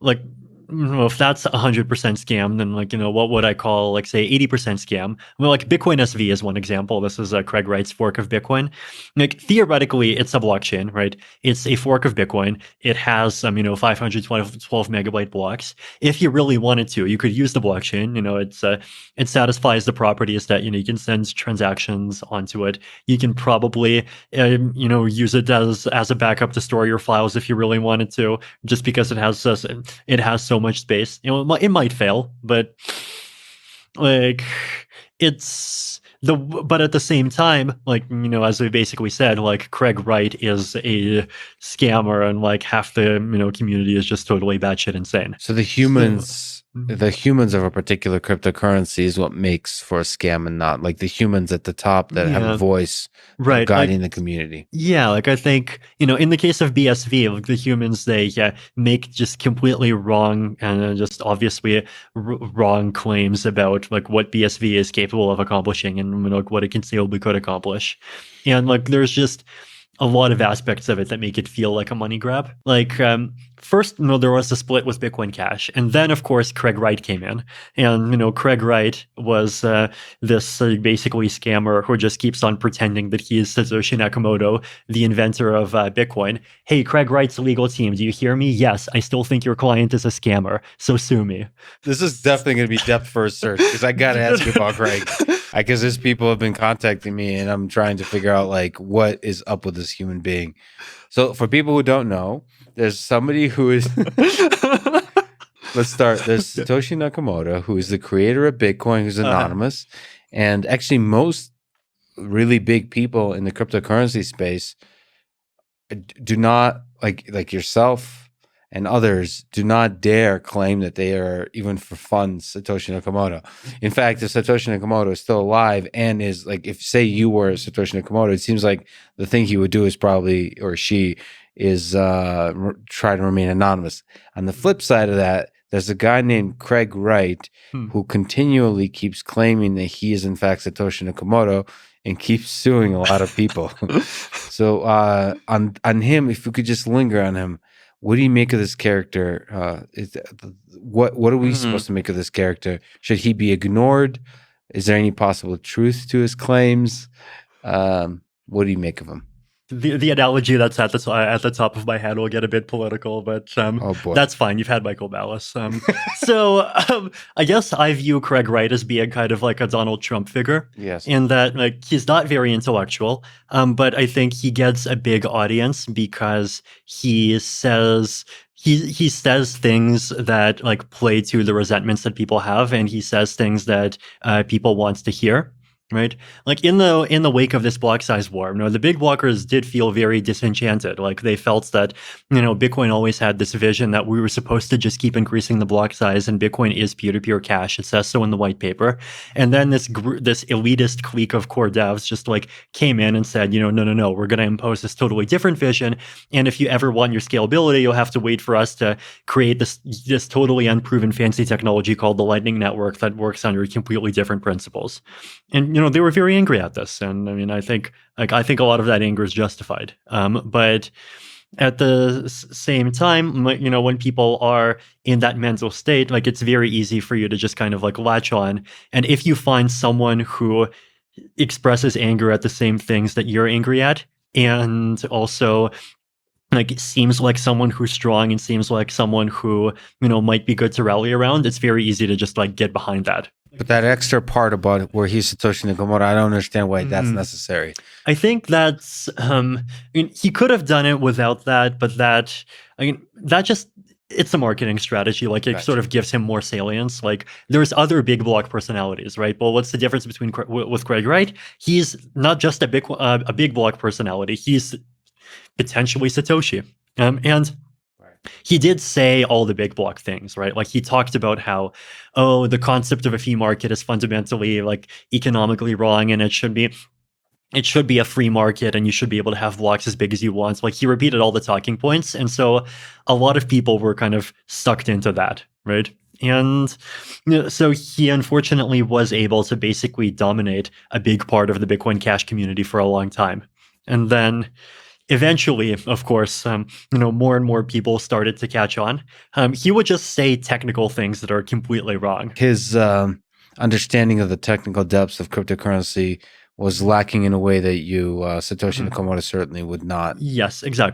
like, well, if that's 100% scam, then like, what would I call, like, say 80% scam? Well, like Bitcoin SV is one example. This is Craig Wright's fork of Bitcoin. Like theoretically, it's a blockchain, right? It's a fork of Bitcoin. It has 512 megabyte blocks. If you really wanted to, you could use the blockchain. It satisfies the properties that you can send transactions onto it. You can probably use it as a backup to store your files if you really wanted to, just because it has so much space. It might fail, but like but at the same time, like, as we basically said, like Craig Wright is a scammer, and like half the community is just totally batshit insane. So the humans of a particular cryptocurrency is what makes for a scam, and not like the humans at the top that have a Yeah, voice right. guiding the community. Yeah, like I think, in the case of BSV, like the humans, they make just completely wrong and just obviously wrong claims about like what BSV is capable of accomplishing and like what it conceivably could accomplish. And like there's just a lot of aspects of it that make it feel like a money grab. Like, first, there was a split with Bitcoin Cash, and then, of course, Craig Wright came in, and Craig Wright was this basically scammer who just keeps on pretending that he is Satoshi Nakamoto, the inventor of Bitcoin. Hey, Craig Wright's legal team, do you hear me? Yes, I still think your client is a scammer, so sue me. This is definitely going to be depth first search, because I got to ask you about Greg. Because there's people have been contacting me, and I'm trying to figure out like what is up with this human being. So for people who don't know, there's somebody who is let's start. There's Satoshi Nakamoto, who is the creator of Bitcoin, who's anonymous. And actually most really big people in the cryptocurrency space do not, like yourself and others, do not dare claim that they are, even for fun, Satoshi Nakamoto. In fact, if Satoshi Nakamoto is still alive and is like, if say you were Satoshi Nakamoto, it seems like the thing he would do is probably, or she is, try to remain anonymous. On the flip side of that, there's a guy named Craig Wright who continually keeps claiming that he is in fact Satoshi Nakamoto and keeps suing a lot of people. So on him, if we could just linger on him, what do you make of this character? What are we supposed to make of this character? Should he be ignored? Is there any possible truth to his claims? What do you make of him? The analogy that's at the top of my head will get a bit political, but Oh boy. that's fine. You've had Michael Ballas. I guess I view Craig Wright as being kind of like a Donald Trump figure. Yes. In that, like, he's not very intellectual, but I think he gets a big audience because he says things that like play to the resentments that people have, and he says things that people want to hear. Right, like in the wake of this block size war, the big blockers did feel very disenchanted. Like they felt that Bitcoin always had this vision that we were supposed to just keep increasing the block size, and Bitcoin is peer-to-peer cash. It says so in the white paper. And then this elitist clique of core devs just like came in and said, no, we're going to impose this totally different vision. And if you ever want your scalability, you'll have to wait for us to create this totally unproven fancy technology called the Lightning Network that works under completely different principles. And they were very angry at this, and I mean, I think a lot of that anger is justified. But at the same time, when people are in that mental state, like it's very easy for you to just kind of like latch on. And if you find someone who expresses anger at the same things that you're angry at, and also like seems like someone who's strong and seems like someone who might be good to rally around, it's very easy to just like get behind that. But that extra part about where he's Satoshi Nakamoto, I don't understand why that's necessary. I think that's, he could have done it without that, but that just, it's a marketing strategy. Like it sort of gives him more salience. Like there's other big block personalities, right? But what's the difference with Craig Wright? He's not just a big block personality. He's potentially Satoshi. And he did say all the big block things, right? Like he talked about how, the concept of a fee market is fundamentally like economically wrong, and it should be a free market, and you should be able to have blocks as big as you want. Like he repeated all the talking points, and so a lot of people were kind of sucked into that, right? And so he unfortunately was able to basically dominate a big part of the Bitcoin Cash community for a long time, and then Eventually, of course, more and more people started to catch on. He would just say technical things that are completely wrong. His understanding of the technical depths of cryptocurrency was lacking in a way that Satoshi Nakamoto certainly would not. Yes, exactly.